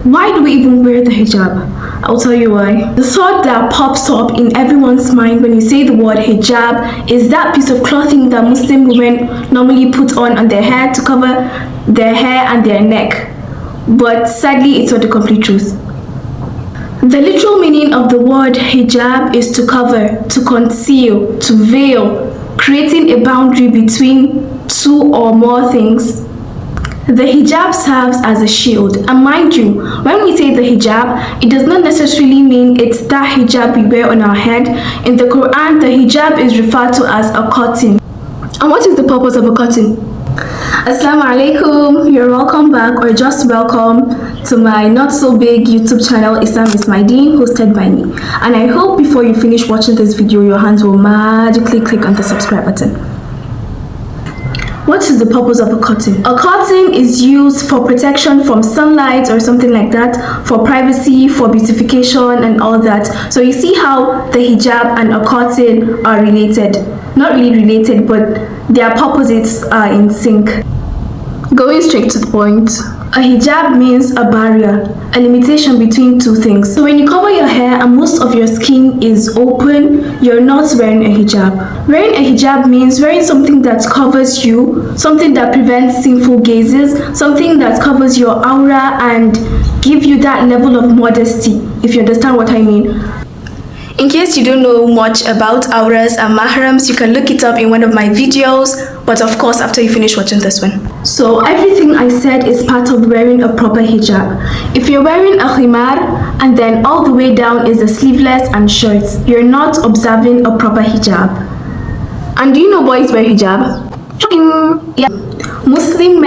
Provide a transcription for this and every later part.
Why do we even wear the hijab? I'll tell you why. The thought that pops up in everyone's mind when you say the word hijab is that piece of clothing that Muslim women normally put on their hair to cover their hair and their neck. But sadly, it's not the complete truth. The literal meaning of the word hijab is to cover, to conceal, to veil, creating a boundary between two or more things. The hijab serves as a shield, and mind you, when we say the hijab, it does not necessarily mean it's that hijab we wear on our head. In the Quran, the hijab is referred to as a curtain. And what is the purpose of a curtain? Assalamu alaikum, you're welcome back, or just welcome to my not so big YouTube channel, Islam is my deen, hosted by me. And I hope before you finish watching this video, your hands will magically click on the subscribe button. What is the purpose of a curtain? A curtain is used for protection from sunlight or something like that, for privacy, for beautification and all that. So you see how the hijab and a curtain are related. Not really related, but their purposes are in sync. Going straight to the point, a hijab means a barrier, a limitation between two things. So when you cover your hair and most of your skin is open, you're not wearing a hijab. Wearing a hijab means wearing something that covers you, something that prevents sinful gazes, something that covers your aura and give you that level of modesty, if you understand what I mean. In case you don't know much about auras and mahrams, you can look it up in one of my videos, but of course after you finish watching this one. So everything I said is part of wearing a proper hijab. If you're wearing a khimar and then all the way down is a sleeveless and shorts, you're not observing a proper hijab. And do you know boys wear hijab? Yeah. Muslim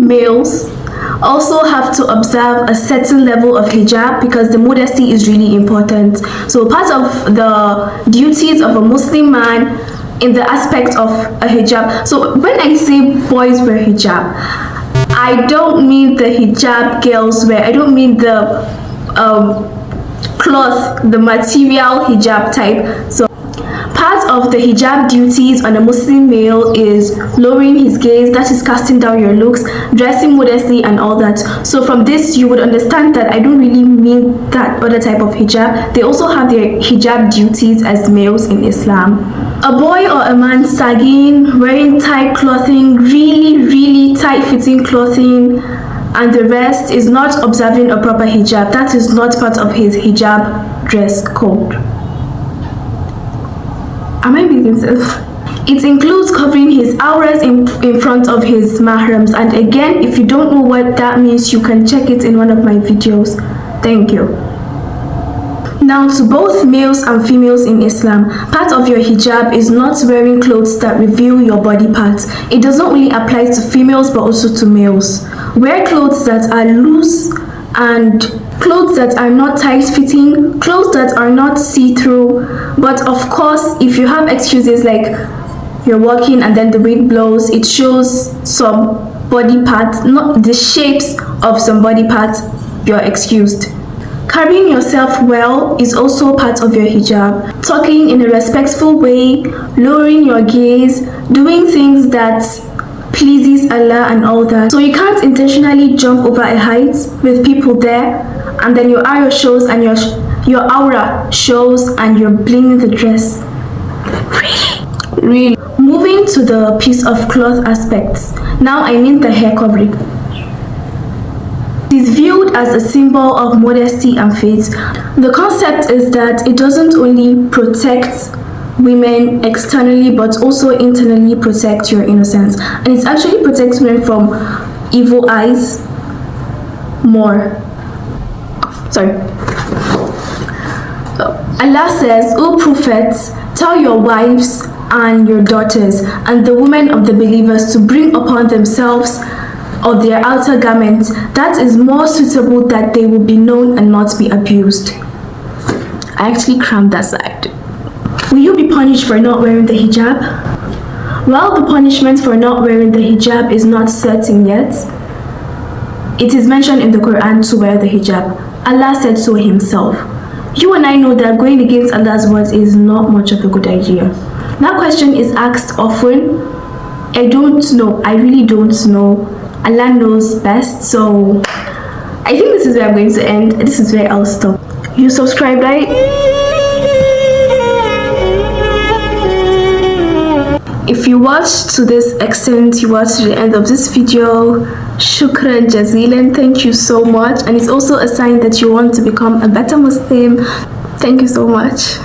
males also have to observe a certain level of hijab because the modesty is really important. So part of the duties of a Muslim man in the aspect of a hijab. So when I say boys wear hijab, I don't mean the hijab girls wear. I don't mean the cloth, the material hijab type. So part of the hijab duties on a Muslim male is lowering his gaze, that is casting down your looks, dressing modestly and all that. So from this you would understand that I don't really mean that other type of hijab. They also have their hijab duties as males in Islam. A boy or a man sagging, wearing tight clothing, really tight fitting clothing and the rest is not observing a proper hijab. That is not part of his hijab dress code. Am I making sense? It includes covering his auras in front of his mahrams, and again, if you don't know what that means, you can check it in one of my videos. Thank you. Now, to both males and females in Islam, part of your hijab is not wearing clothes that reveal your body parts. It does not only apply to females but also to males. Wear clothes that are loose and clothes that are not tight-fitting, clothes that are not see-through. But of course, if you have excuses like you're walking and then the wind blows, it shows some body parts, not the shapes of some body parts, you're excused. Carrying yourself well is also part of your hijab. Talking in a respectful way, lowering your gaze, doing things that pleases Allah and all that. So you can't intentionally jump over a height with people there and then your aura shows and your aura shows and you're blinging the dress. Really. Moving to the piece of cloth aspects. Now I mean the hair covering. It is viewed as a symbol of modesty and faith. The concept is that it doesn't only protect women externally but also internally protect your innocence, and it actually protects women from evil eyes more. Allah says, "O prophets, tell your wives and your daughters and the women of the believers to bring upon themselves of their outer garments that is more suitable, that they will be known and not be abused." I actually crammed that side. Will you be punished for not wearing the hijab? Well, the punishment for not wearing the hijab is not certain yet. It is mentioned in the Quran to wear the hijab. Allah said so himself. You and I know that going against Allah's words is not much of a good idea. That question is asked often. I don't know. I really don't know. Allah knows best. So I think this is where I'm going to end. This is where I'll stop. You subscribed, right? If you watched to this extent, you watched to the end of this video, shukran jazilan, thank you so much. And it's also a sign that you want to become a better Muslim. Thank you so much.